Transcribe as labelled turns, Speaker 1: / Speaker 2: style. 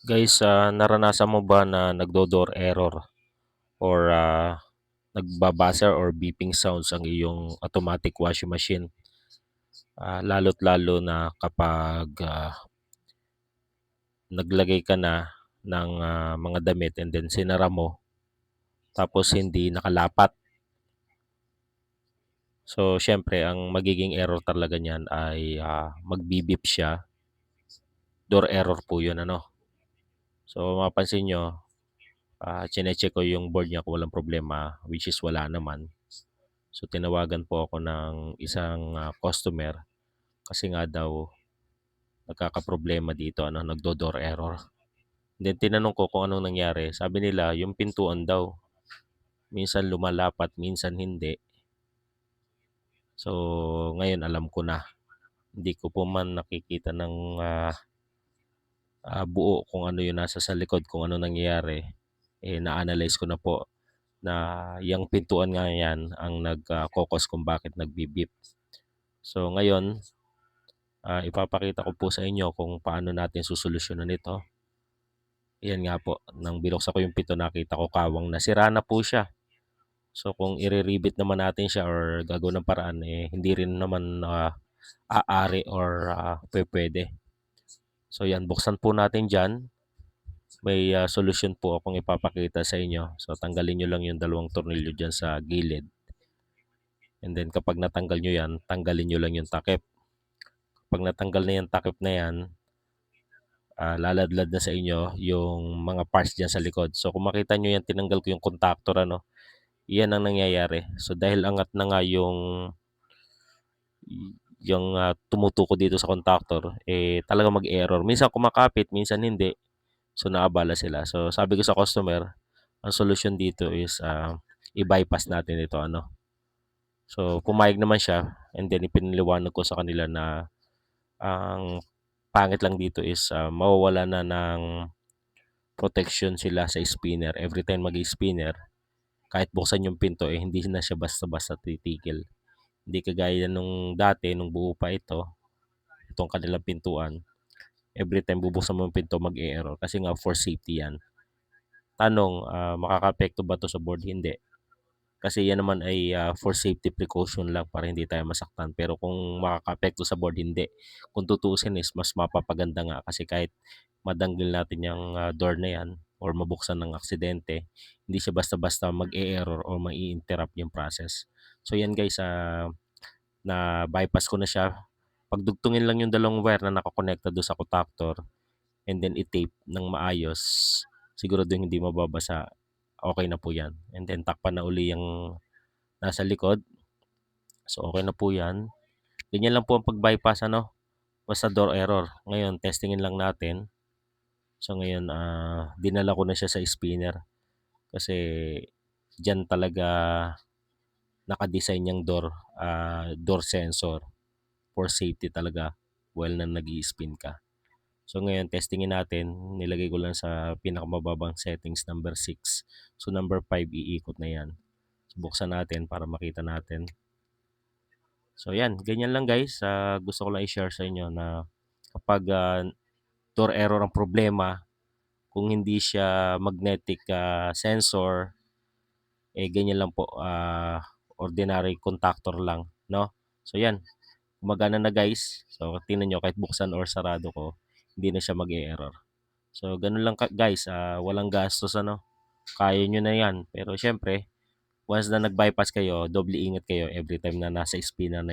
Speaker 1: Guys, naranasan mo ba na nagdo-door error or nagba-buzzer or beeping sounds ang iyong automatic washing machine? Lalo't lalo na kapag naglagay ka na ng mga damit and then sinara mo tapos hindi nakalapat. So, syempre, ang magiging error talaga niyan ay magbi-beep siya. Door error po yun, ano? So, mapansin nyo, chine-check ko yung board niya kung walang problema, which is wala naman. So, tinawagan po ako ng isang customer kasi nga daw nagkakaproblema dito, nagdo-door error. Then, tinanong ko kung anong nangyari. Sabi nila, yung pintuan daw. Minsan lumalapat, minsan hindi. So, ngayon alam ko na. Hindi ko po man nakikita ng buo kung ano yung nasa sa likod, kung ano nangyayari. Na-analyze ko na po na yung pintuan nga yan ang nag-cause kung bakit nagbibip. So ngayon, ipapakita ko po sa inyo kung paano natin susolusyonan ito. Yan nga po, nang binuksan ko yung pinto, nakita ko kawang nasira na po siya. So kung i-rebit naman natin siya or gagawin ng paraan, hindi rin naman aari or pwede. So yan, buksan po natin dyan. May solusyon po akong ipapakita sa inyo. So tanggalin nyo lang yung dalawang tornilyo dyan sa gilid. And then kapag natanggal nyo yan, tanggalin nyo lang yung takip. Pag natanggal na yung takip na yan, laladlad na sa inyo yung mga parts dyan sa likod. So kung makita nyo yan, tinanggal ko yung contactor, yan ang nangyayari. So dahil angat na nga yung tumutuko dito sa contactor, talaga mag-error. Minsan kumakapit, minsan hindi. So naabala sila. So sabi ko sa customer, ang solution dito is i-bypass natin ito, So pumayag naman siya, and then ipinaliwanag ko sa kanila na ang pangit lang dito is mawawala na ng protection sila sa spinner. Every time mag-spinner, kahit buksan yung pinto, hindi na siya basta-basta titigil. Hindi kagaya nung dati, nung buo pa itong kanilang pintuan. Every time bubuksan mo yung pinto, mag-e-error. Kasi nga, for safety yan. Tanong, makaka-apekto ba to sa board? Hindi. Kasi yan naman ay for safety precaution lang para hindi tayo masaktan. Pero kung makaka-apekto sa board, hindi. Kung tutuusin is mas mapapaganda nga kasi kahit madanggil natin yung door na yan or mabuksan ng aksidente, hindi siya basta-basta mag-e-error or mai-interrupt yung process. So yan guys, na bypass ko na siya. Pagdugtungin lang yung dalawang wire na nakakonekta doon sa contactor and then i-tape ng maayos, sigurado hindi mababasa, okay na po yan. And then takpan na uli yung nasa likod. So okay na po yan. Ganyan lang po ang pag-bypass, basta door error. Ngayon, testingin lang natin. So ngayon, dinala ko na siya sa spinner kasi dyan talaga nakadesign yung door sensor for safety talaga while na nag-i-spin ka. So ngayon, testingin natin. Nilagay ko lang sa pinakamababang settings, number 6. So number 5, iikot na yan. So, buksan natin para makita natin. So yan, ganyan lang guys. Gusto ko lang i-share sa inyo na kapag door error ang problema, kung hindi siya magnetic sensor, ganyan lang po. Ordinary contactor lang, no? So yan, gumagana na guys. So tingnan nyo, kahit buksan or sarado ko, hindi na siya mag-e-error. So ganun lang guys, walang gastos, kaya nyo na yan. Pero syempre, once na nag-bypass kayo, doble ingat kayo every time na nasa spinner na